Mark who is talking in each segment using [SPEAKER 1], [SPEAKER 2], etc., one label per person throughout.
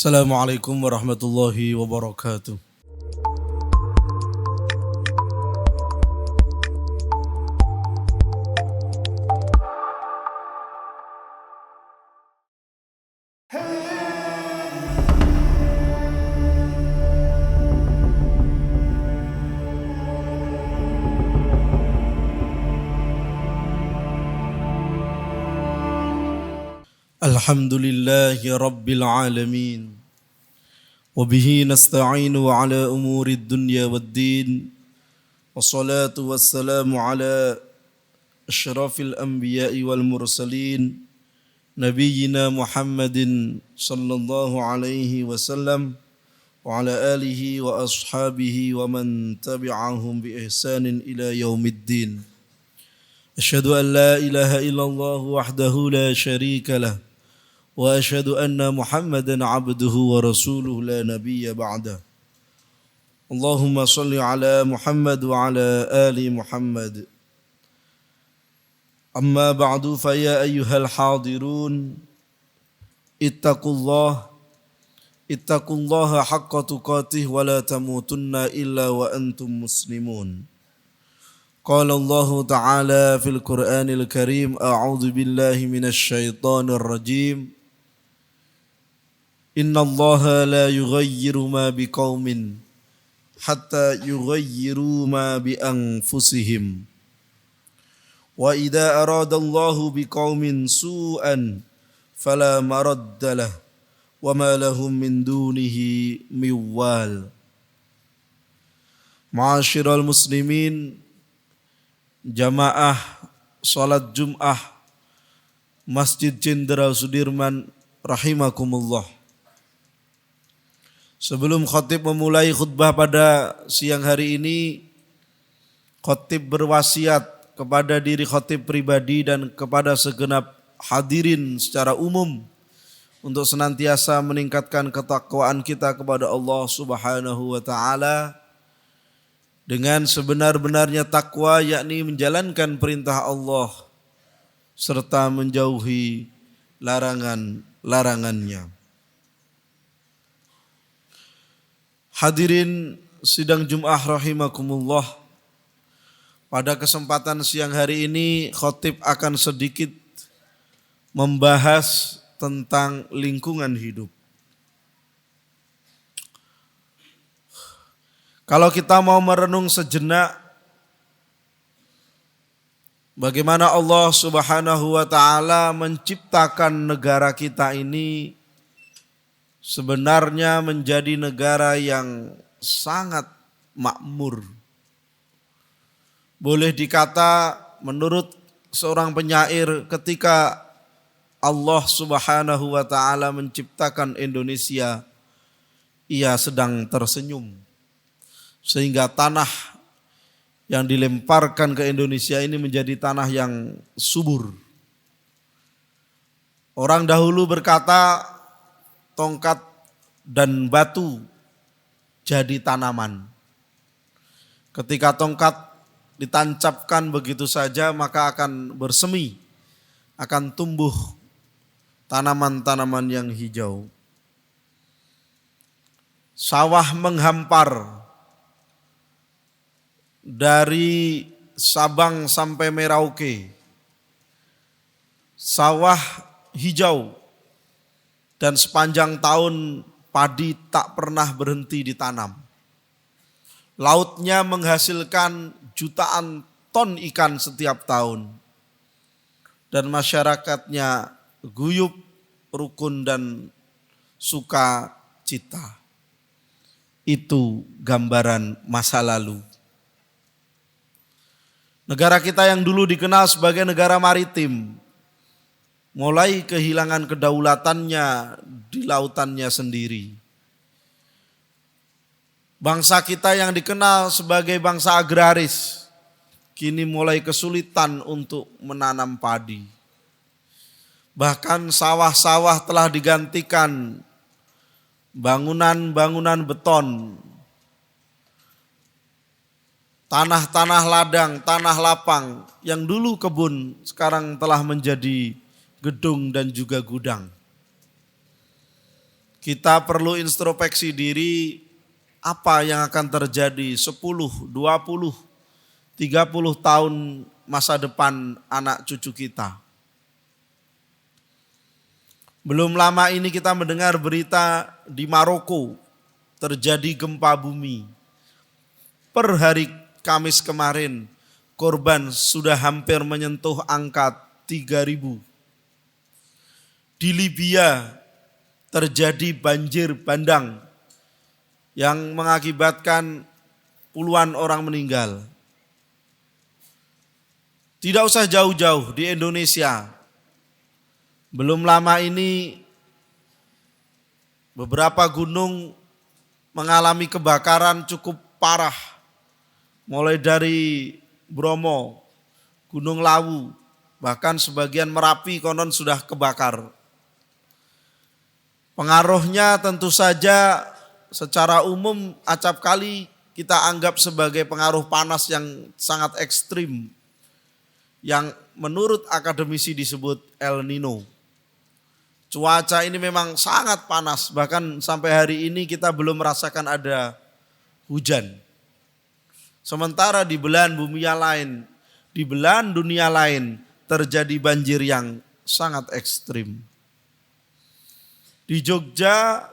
[SPEAKER 1] Assalamualaikum warahmatullahi wabarakatuh. Alhamdulillahi rabbil alamin. Wabihi nasta'inu ala umuri dunya waddin. Wassalatu wassalamu ala asyrafil anbiya'i wal mursalin. Nabiyyina Muhammadin sallallahu alaihi wasallam. Wa ala alihi wa ashabihi wa man tabi'ahum bi ihsanin ila yaumiddin. Asyhadu an la ilaha illallah wahdahu la syarika lah. وأشهد أن محمدا عبده ورسوله لا نبي بعده اللهم صل على محمد وعلى آل محمد أما بعد فيا أيها الحاضرون اتقوا الله حق تقاته ولا تموتن إلا وأنتم مسلمون قال الله تعالى في القرآن الكريم أعوذ بالله من الشيطان الرجيم Inna Allah la yughayyiru ma biqaumin hatta yughayyiru ma bi anfusihim. Wa idza arada Allahu biqaumin su'an fala maradda lah wa ma lahum min dunihi miwal. Ma'asyiral muslimin, jamaah salat Jum'ah Masjid Jenderal Sudirman rahimakumullah. Sebelum khatib memulai khutbah pada siang hari ini, khatib berwasiat kepada diri khatib pribadi dan kepada segenap hadirin secara umum untuk senantiasa meningkatkan ketakwaan kita kepada Allah Subhanahu wa taala dengan sebenar-benarnya takwa, yakni menjalankan perintah Allah serta menjauhi larangan-larangannya. Hadirin sidang Jum'ah rahimakumullah, pada kesempatan siang hari ini khatib akan sedikit membahas tentang lingkungan hidup. Kalau kita mau merenung sejenak bagaimana Allah Subhanahu wa taala menciptakan negara kita ini, sebenarnya menjadi negara yang sangat makmur. Boleh dikata menurut seorang penyair, ketika Allah Subhanahu wa taala menciptakan Indonesia, ia sedang tersenyum. Sehingga tanah yang dilemparkan ke Indonesia ini menjadi tanah yang subur. Orang dahulu berkata, tongkat dan batu jadi tanaman. Ketika tongkat ditancapkan begitu saja, maka akan bersemi, akan tumbuh tanaman-tanaman yang hijau. Sawah menghampar dari Sabang sampai Merauke. Sawah hijau. Dan sepanjang tahun padi tak pernah berhenti ditanam. Lautnya menghasilkan jutaan ton ikan setiap tahun. Dan masyarakatnya guyup, rukun dan sukacita. Itu gambaran masa lalu. Negara kita yang dulu dikenal sebagai negara maritim, mulai kehilangan kedaulatannya di lautannya sendiri. Bangsa kita yang dikenal sebagai bangsa agraris, kini mulai kesulitan untuk menanam padi. Bahkan sawah-sawah telah digantikan bangunan-bangunan beton. Tanah-tanah ladang, tanah lapang yang dulu kebun sekarang telah menjadi gedung dan juga gudang. Kita perlu introspeksi diri apa yang akan terjadi 10, 20, 30 tahun masa depan anak cucu kita. Belum lama ini kita mendengar berita di Maroko terjadi gempa bumi. Per hari Kamis kemarin korban sudah hampir menyentuh angka 3.000. Di Libya terjadi banjir bandang yang mengakibatkan puluhan orang meninggal. Tidak usah jauh-jauh, di Indonesia belum lama ini beberapa gunung mengalami kebakaran cukup parah. Mulai dari Bromo, Gunung Lawu, bahkan sebagian Merapi konon sudah kebakar. Pengaruhnya tentu saja secara umum acap kali kita anggap sebagai pengaruh panas yang sangat ekstrim, yang menurut akademisi disebut El Nino. Cuaca ini memang sangat panas, bahkan sampai hari ini kita belum merasakan ada hujan. Sementara di belahan bumi yang lain, di belahan dunia lain terjadi banjir yang sangat ekstrim. Di Jogja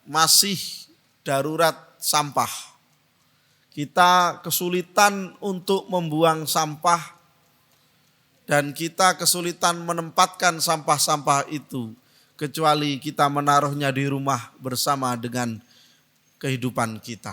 [SPEAKER 1] masih darurat sampah. Kita kesulitan untuk membuang sampah dan kita kesulitan menempatkan sampah-sampah itu. Kecuali kita menaruhnya di rumah bersama dengan kehidupan kita.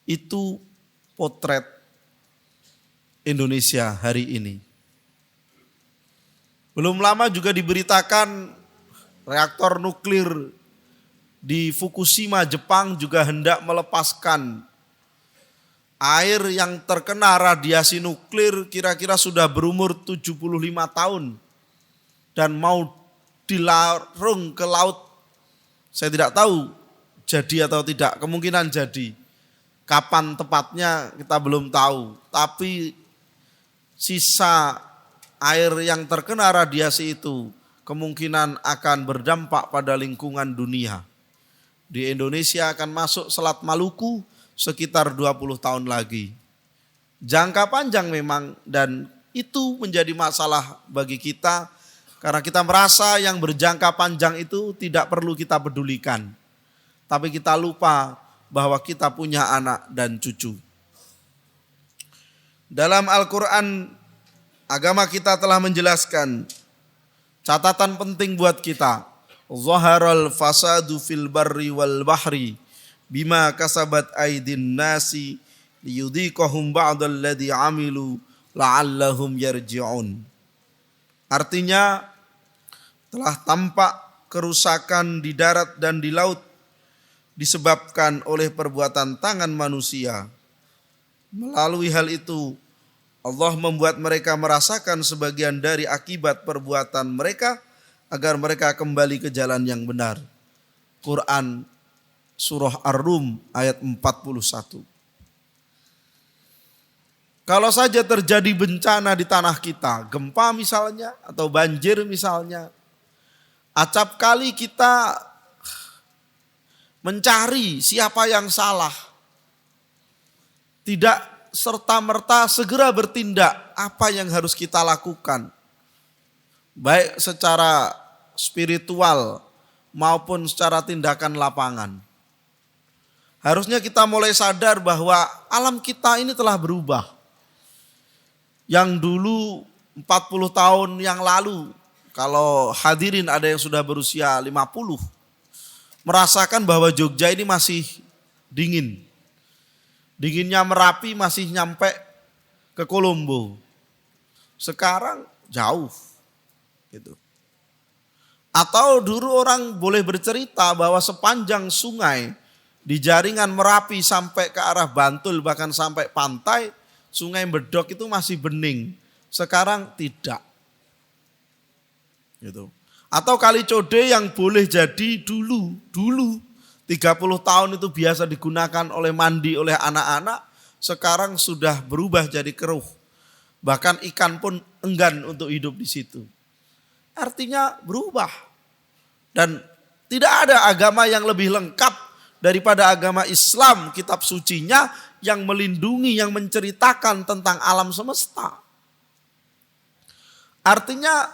[SPEAKER 1] Itu potret Indonesia hari ini. Belum lama juga diberitakan reaktor nuklir di Fukushima, Jepang juga hendak melepaskan air yang terkena radiasi nuklir kira-kira sudah berumur 75 tahun dan mau dilarung ke laut. Saya tidak tahu jadi atau tidak, kemungkinan jadi. Kapan tepatnya kita belum tahu, tapi sisa air yang terkena radiasi itu kemungkinan akan berdampak pada lingkungan dunia. Di Indonesia akan masuk Selat Maluku sekitar 20 tahun lagi. Jangka panjang memang, dan itu menjadi masalah bagi kita karena kita merasa yang berjangka panjang itu tidak perlu kita pedulikan. Tapi kita lupa bahwa kita punya anak dan cucu. Dalam Al-Quran, agama kita telah menjelaskan catatan penting buat kita. Zaharal fasadu fil barri wal bahri bima kasabat aydin nasi liyudhiqahum ba'dal ladzi amilu la'allahum yarji'un. Artinya telah tampak kerusakan di darat dan di laut disebabkan oleh perbuatan tangan manusia. Melalui hal itu Allah membuat mereka merasakan sebagian dari akibat perbuatan mereka agar mereka kembali ke jalan yang benar. Quran Surah Ar-Rum ayat 41. Kalau saja terjadi bencana di tanah kita, gempa misalnya atau banjir misalnya, acap kali kita mencari siapa yang salah. Tidak serta-merta segera bertindak apa yang harus kita lakukan. Baik secara spiritual maupun secara tindakan lapangan. Harusnya kita mulai sadar bahwa alam kita ini telah berubah. Yang dulu 40 tahun yang lalu, kalau hadirin ada yang sudah berusia 50, merasakan bahwa Jogja ini masih dingin. Dinginnya Merapi masih nyampe ke Kolombo. Sekarang jauh. Gitu. Atau dulu orang boleh bercerita bahwa sepanjang sungai di jaringan Merapi sampai ke arah Bantul bahkan sampai pantai, Sungai Bedok itu masih bening. Sekarang tidak. Gitu. Atau Kali Code yang boleh jadi dulu 30 tahun itu biasa digunakan oleh mandi oleh anak-anak, sekarang sudah berubah jadi keruh. Bahkan ikan pun enggan untuk hidup di situ. Artinya berubah. Dan Tidak ada agama yang lebih lengkap daripada agama Islam, kitab sucinya yang melindungi, yang menceritakan tentang alam semesta. Artinya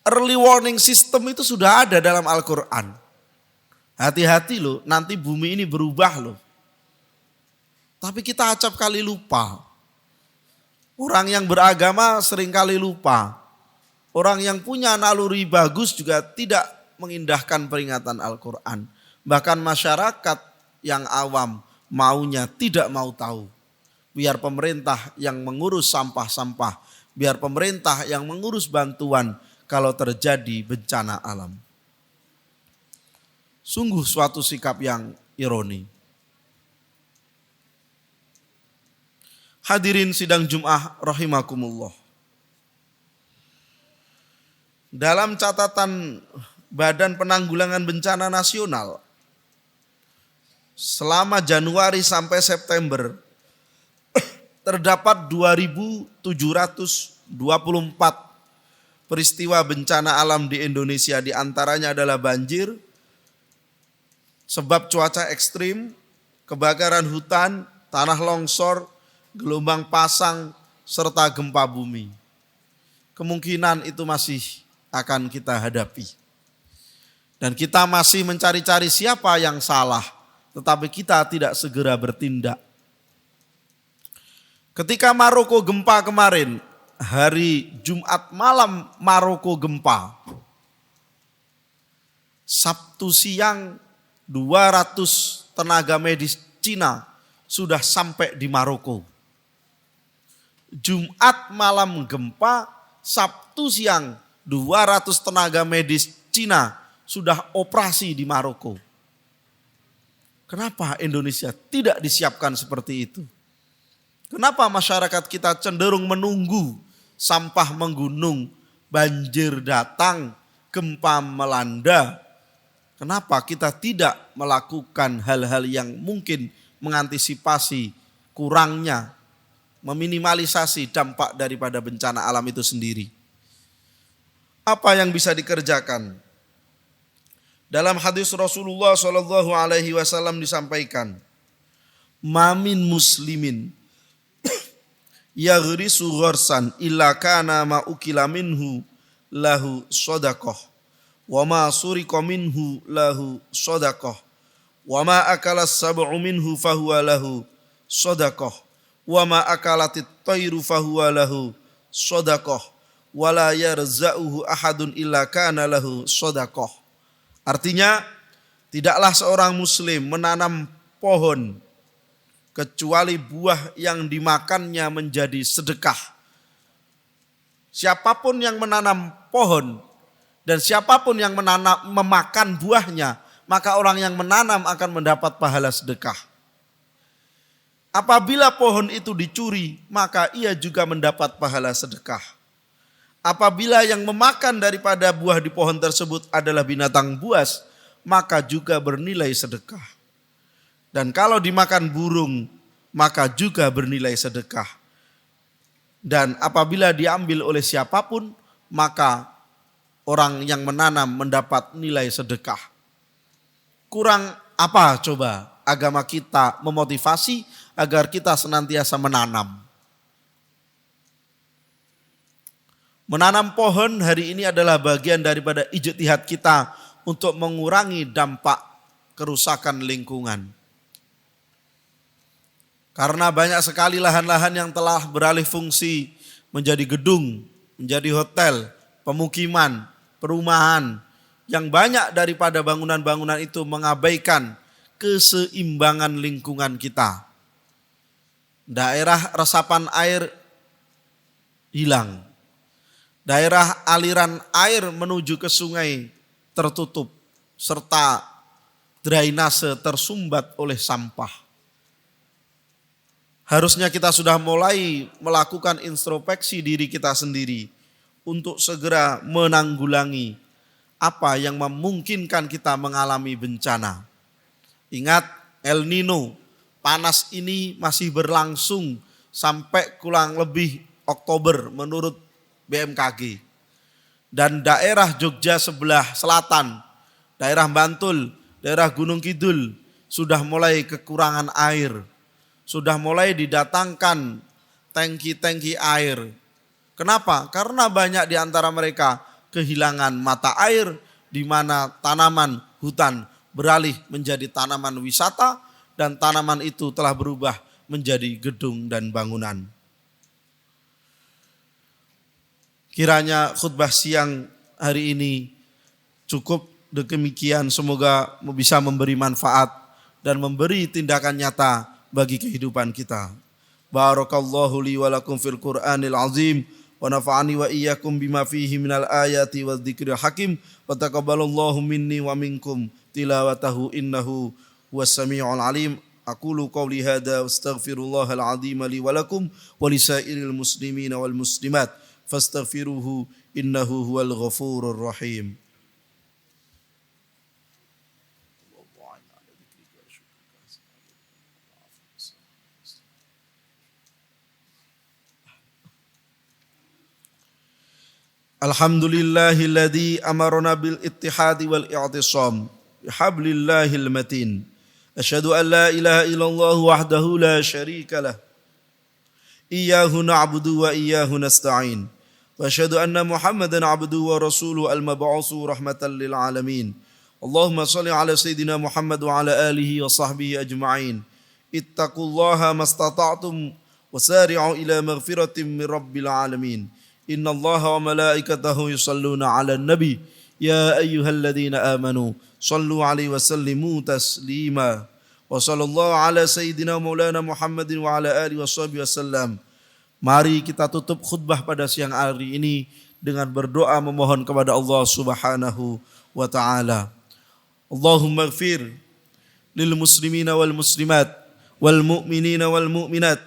[SPEAKER 1] early warning system itu sudah ada dalam Al-Quran. Hati-hati loh, nanti bumi ini berubah loh. Tapi kita acap kali lupa. Orang yang beragama seringkali lupa. Orang yang punya naluri bagus juga tidak mengindahkan peringatan Al-Quran. Bahkan masyarakat yang awam maunya tidak mau tahu. Biar pemerintah yang mengurus sampah-sampah. Biar pemerintah yang mengurus bantuan kalau terjadi bencana alam. Sungguh suatu sikap yang ironi. Hadirin sidang Jum'ah rahimakumullah. Dalam catatan Badan Penanggulangan Bencana Nasional, selama Januari sampai September terdapat 2.724 peristiwa bencana alam di Indonesia. Di antaranya adalah banjir, sebab cuaca ekstrim, kebakaran hutan, tanah longsor, gelombang pasang, serta gempa bumi. Kemungkinan itu masih akan kita hadapi. Dan kita masih mencari-cari siapa yang salah, tetapi kita tidak segera bertindak. Ketika Maroko gempa kemarin, hari Jumat malam Maroko gempa. Sabtu siang 200 tenaga medis Cina sudah sampai di Maroko. Jumat malam gempa, Sabtu siang 200 tenaga medis Cina sudah operasi di Maroko. Kenapa Indonesia tidak disiapkan seperti itu? Kenapa masyarakat kita cenderung menunggu sampah menggunung, banjir datang, gempa melanda? Kenapa kita tidak melakukan hal-hal yang mungkin mengantisipasi kurangnya, meminimalisasi dampak daripada bencana alam itu sendiri? Apa yang bisa dikerjakan? Dalam hadis Rasulullah SAW disampaikan, "Mamin muslimin yaghrisu gharsan illa kana ma ukila minhu lahu shadaqah wa ma suriqa minhu lahu shadaqah wa ma akala sab'u minhu fahuwa lahu shadaqah wa ma akalatit tayru fahuwa lahu shadaqah wa la yarza'uhu ahadun illa kana lahu shadaqah." Artinya, tidaklah seorang muslim menanam pohon kecuali buah yang dimakannya menjadi sedekah. Siapapun yang menanam pohon dan siapapun yang memakan buahnya, maka orang yang menanam akan mendapat pahala sedekah. Apabila pohon itu dicuri, maka ia juga mendapat pahala sedekah. Apabila yang memakan daripada buah di pohon tersebut adalah binatang buas, maka juga bernilai sedekah. Dan kalau dimakan burung, maka juga bernilai sedekah. Dan apabila diambil oleh siapapun, maka orang yang menanam mendapat nilai sedekah. Kurang apa coba agama kita memotivasi agar kita senantiasa menanam? Menanam pohon hari ini adalah bagian daripada ijtihad kita untuk mengurangi dampak kerusakan lingkungan. Karena banyak sekali lahan-lahan yang telah beralih fungsi menjadi gedung, menjadi hotel, pemukiman, perumahan. Yang banyak daripada bangunan-bangunan itu mengabaikan keseimbangan lingkungan kita. Daerah resapan air hilang. Daerah aliran air menuju ke sungai tertutup, serta drainase tersumbat oleh sampah. Harusnya kita sudah mulai melakukan introspeksi diri kita sendiri untuk segera menanggulangi apa yang memungkinkan kita mengalami bencana. Ingat, El Nino, panas ini masih berlangsung sampai kurang lebih Oktober menurut BMKG. Dan daerah Jogja sebelah selatan daerah Bantul, daerah Gunung Kidul sudah mulai kekurangan air. Sudah mulai didatangkan tangki-tangki air. Kenapa? Karena banyak di antara mereka kehilangan mata air di mana tanaman hutan beralih menjadi tanaman wisata dan tanaman itu telah berubah menjadi gedung dan bangunan. Kiranya khutbah siang hari ini cukup demikian, semoga bisa memberi manfaat dan memberi tindakan nyata bagi kehidupan kita. Barakallahu li wa lakum fil Qur'anil azim wa nafa'ani wa iyyakum bima fihi minal ayati wa dzikril hakim wa taqabbalallahu minni wa minkum tilawatahu innahu huwas samiul alim. Aqulu qawli hadza wastaghfirullahal azim li wa lakum wa lisairil muslimina wal muslimat fastaghfiruhu innahu huwal ghafurur rahim. Alhamdulillahilladzi amarna bil ittihadi wal i'tisam bihablillahil matin. Asyhadu an la ilaha illallah wahdahu la syarika lah. Iyyahu na'budu wa iyyahu nasta'in. Wa asyhadu anna Muhammadan 'abduhu wa rasuluhu al-mab'utsu rahmatan lil alamin. Allahumma shalli ala sayidina Muhammad wa ala alihi wa sahbihi ajma'in. Ittaqullaha mastata'tum wasari'u ila maghfiratin min rabbil alamin. Inna Allaha wa malaikatahu yusalluna ala nabi. Ya ayyuhalladzina amanu sallu alaihi wa sallimu taslima. Wa sallallahu ala sayyidina maulana Muhammadin wa ala alihi wa sahbihi wasallam. Mari kita tutup khutbah pada siang hari ini dengan berdoa memohon kepada Allah Subhanahu wa taala. Allahumma ighfir lil muslimina wal muslimat wal mu'minina wal mu'minat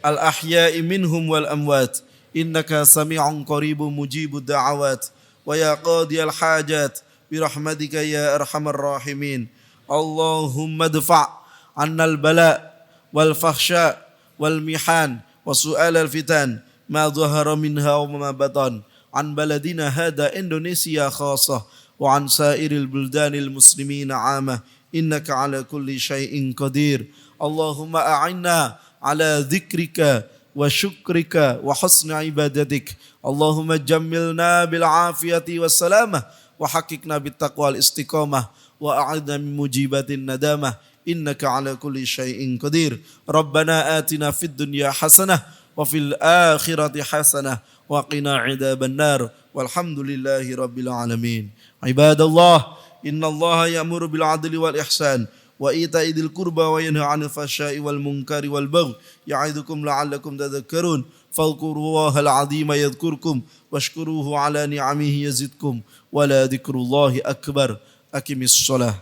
[SPEAKER 1] al ahya'i minhum wal amwat. Innaka sami'un qaribun mujibud da'awat wa ya qadiyal hajat birahmatika ya arhamar rahimin. Allahumma dfa' annal bala wal fahsya wal mihan wa su'al al fitan ma dhahara minha wa ma batan an baladina hada Indonesia khassah wa an sairil buldanil muslimina 'amah innaka ala kulli syai'in qadir. Allahumma a'inna ala dzikrika wa syukrika wa husni ibadatik. Allahumma jammilna bil afiyati was salamah wa haqiqna bit taqwal istiqamah wa a'idna min mujibatin nadamah innaka ala kulli syai'in qadir. Rabbana atina fid dunya hasanah wa fil akhirati hasanah wa qina adzaban nar walhamdulillahi rabbil alamin. Ibadallah, innallaha ya'muru bil adli wal ihsan wa ita'i dzil qurba wa yanha 'anil fahsya'i wal munkari wal baghi ya'idukum la'allakum tadhakkarun. Fadhkurullahal 'azima yadhkurkum washkuruhu 'ala ni'amihi yazidkum wa la dzikrullahi akbar. Aqimis shalah.